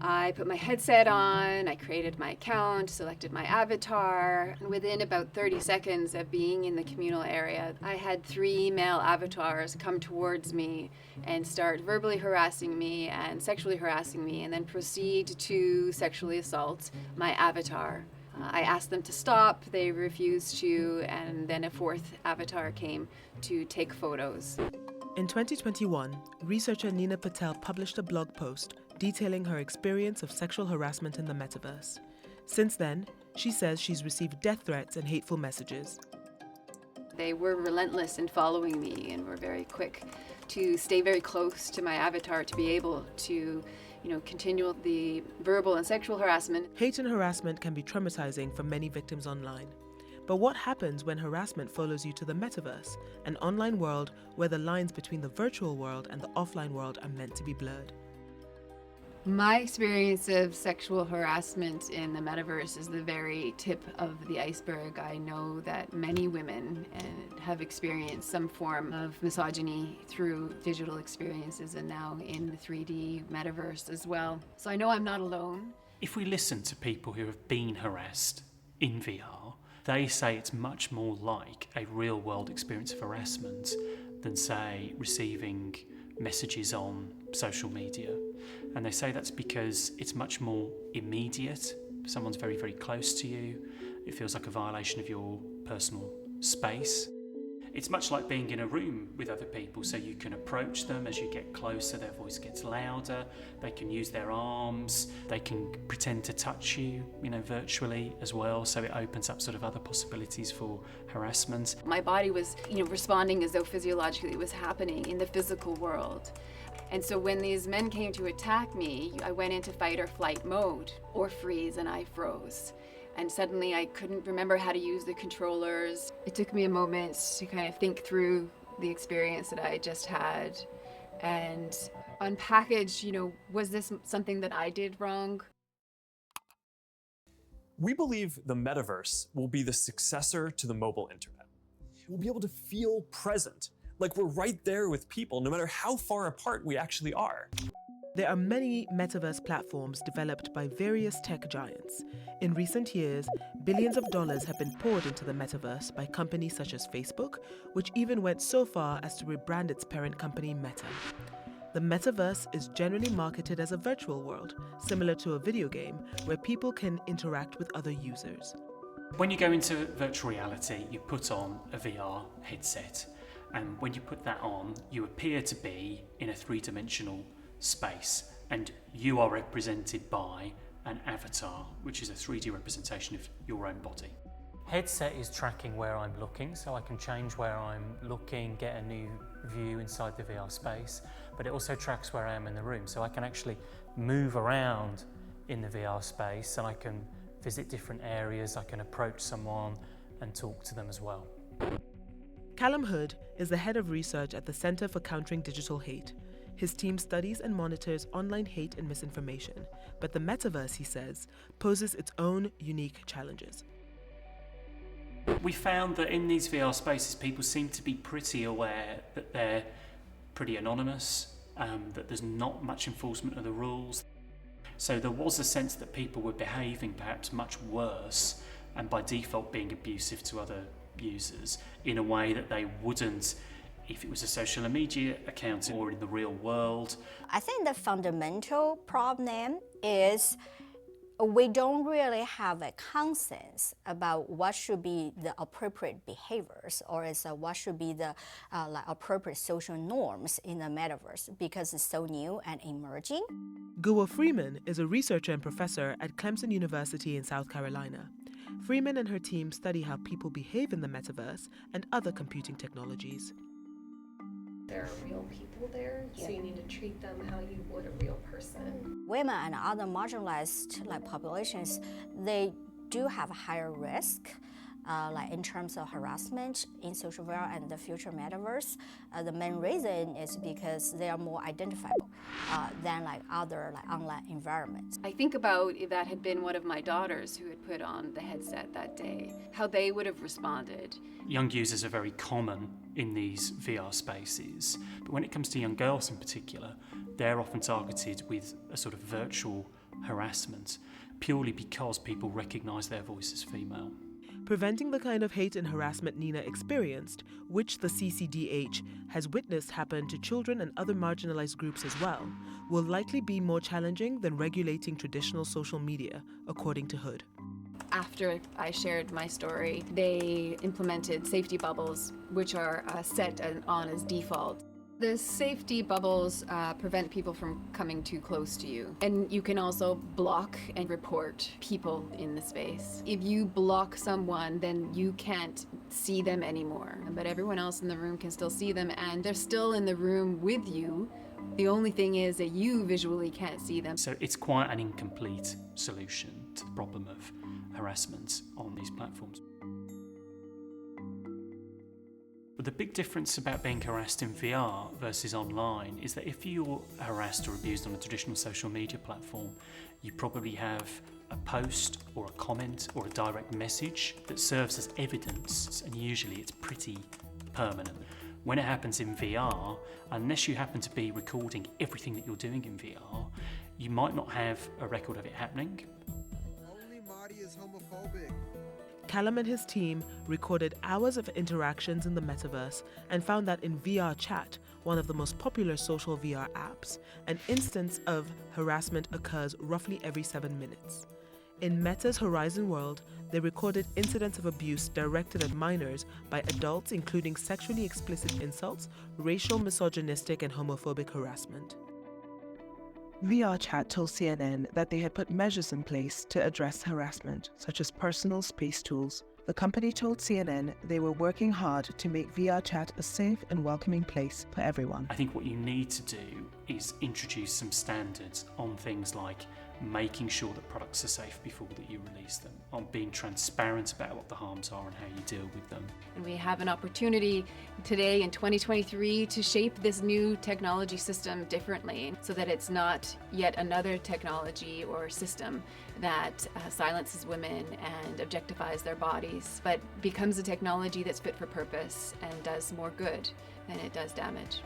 I put my headset on, I created my account, selected my avatar, and within about 30 seconds of being in the communal area, I had 3 male avatars come towards me and start verbally harassing me and sexually harassing me, and then proceed to sexually assault my avatar. I asked them to stop, they refused to, and then a 4th avatar came to take photos. In 2021, researcher Nina Patel published a blog post detailing her experience of sexual harassment in the metaverse. Since then, she says she's received death threats and hateful messages. They were relentless in following me and were very quick to stay very close to my avatar to be able to, continue the verbal and sexual harassment. Hate and harassment can be traumatizing for many victims online. But what happens when harassment follows you to the metaverse, an online world where the lines between the virtual world and the offline world are meant to be blurred? My experience of sexual harassment in the metaverse is the very tip of the iceberg. I know that many women have experienced some form of misogyny through digital experiences and now in the 3D metaverse as well. So I know I'm not alone. If we listen to people who have been harassed in VR, they say it's much more like a real-world experience of harassment than, say, receiving messages on social media. And they say that's because it's much more immediate. Someone's very, very close to you. It feels like a violation of your personal space. It's much like being in a room with other people, so you can approach them. As you get closer, their voice gets louder, they can use their arms, they can pretend to touch you, virtually as well, so it opens up sort of other possibilities for harassment. My body was, responding as though physiologically it was happening in the physical world. And so when these men came to attack me, I went into fight or flight mode, or freeze, and I froze. And suddenly I couldn't remember how to use the controllers. It took me a moment to kind of think through the experience that I just had and unpackage, was this something that I did wrong? We believe the metaverse will be the successor to the mobile internet. We'll be able to feel present, like we're right there with people, no matter how far apart we actually are. There are many metaverse platforms developed by various tech giants. In recent years, billions of dollars have been poured into the metaverse by companies such as Facebook, which even went so far as to rebrand its parent company Meta. The metaverse is generally marketed as a virtual world, similar to a video game, where people can interact with other users. When you go into virtual reality, you put on a VR headset, and when you put that on, you appear to be in a 3-dimensional space, and you are represented by an avatar, which is a 3D representation of your own body. Headset is tracking where I'm looking, so I can change where I'm looking, get a new view inside the VR space, but it also tracks where I am in the room, so I can actually move around in the VR space, and I can visit different areas, I can approach someone and talk to them as well. Callum Hood is the head of research at the Center for Countering Digital Hate. His team studies and monitors online hate and misinformation, but the metaverse, he says, poses its own unique challenges. We found that in these VR spaces, people seem to be pretty aware that they're pretty anonymous, that there's not much enforcement of the rules. So there was a sense that people were behaving perhaps much worse and by default being abusive to other users in a way that they wouldn't if it was a social media account or in the real world. I think the fundamental problem is we don't really have a consensus about what should be the appropriate behaviors or what should be the appropriate social norms in the metaverse because it's so new and emerging. Guo Freeman is a researcher and professor at Clemson University in South Carolina. Freeman and her team study how people behave in the metaverse and other computing technologies. There are real people there, so you need to treat them how you would a real person. Women and other marginalized populations, they do have a higher risk in terms of harassment in social VR and the future metaverse. The main reason is because they are more identifiable than other online environments. I think about if that had been one of my daughters who had put on the headset that day, how they would have responded. Young users are very common in these VR spaces, but when it comes to young girls in particular, they're often targeted with a sort of virtual harassment, purely because people recognise their voice as female. Preventing the kind of hate and harassment Nina experienced, which the CCDH has witnessed happen to children and other marginalized groups as well, will likely be more challenging than regulating traditional social media, according to Hood. After I shared my story, they implemented safety bubbles, which are set on as default. The safety bubbles prevent people from coming too close to you. And you can also block and report people in the space. If you block someone, then you can't see them anymore. But everyone else in the room can still see them, and they're still in the room with you. The only thing is that you visually can't see them. So it's quite an incomplete solution to the problem of harassment on these platforms. But the big difference about being harassed in VR versus online is that if you're harassed or abused on a traditional social media platform, you probably have a post or a comment or a direct message that serves as evidence, and usually it's pretty permanent. When it happens in VR, unless you happen to be recording everything that you're doing in VR, you might not have a record of it happening. Only Marty is homophobic. Callum and his team recorded hours of interactions in the metaverse and found that in VR Chat, one of the most popular social VR apps, an instance of harassment occurs roughly every 7 minutes. In Meta's Horizon World, they recorded incidents of abuse directed at minors by adults, including sexually explicit insults, racial, misogynistic, and homophobic harassment. VR Chat told CNN that they had put measures in place to address harassment, such as personal space tools. The company told CNN they were working hard to make VR Chat a safe and welcoming place for everyone. I think what you need to do is introduce some standards on things like making sure that products are safe before that you release them, on being transparent about what the harms are and how you deal with them. And we have an opportunity today in 2023 to shape this new technology system differently so that it's not yet another technology or system that silences women and objectifies their bodies, but becomes a technology that's fit for purpose and does more good than it does damage.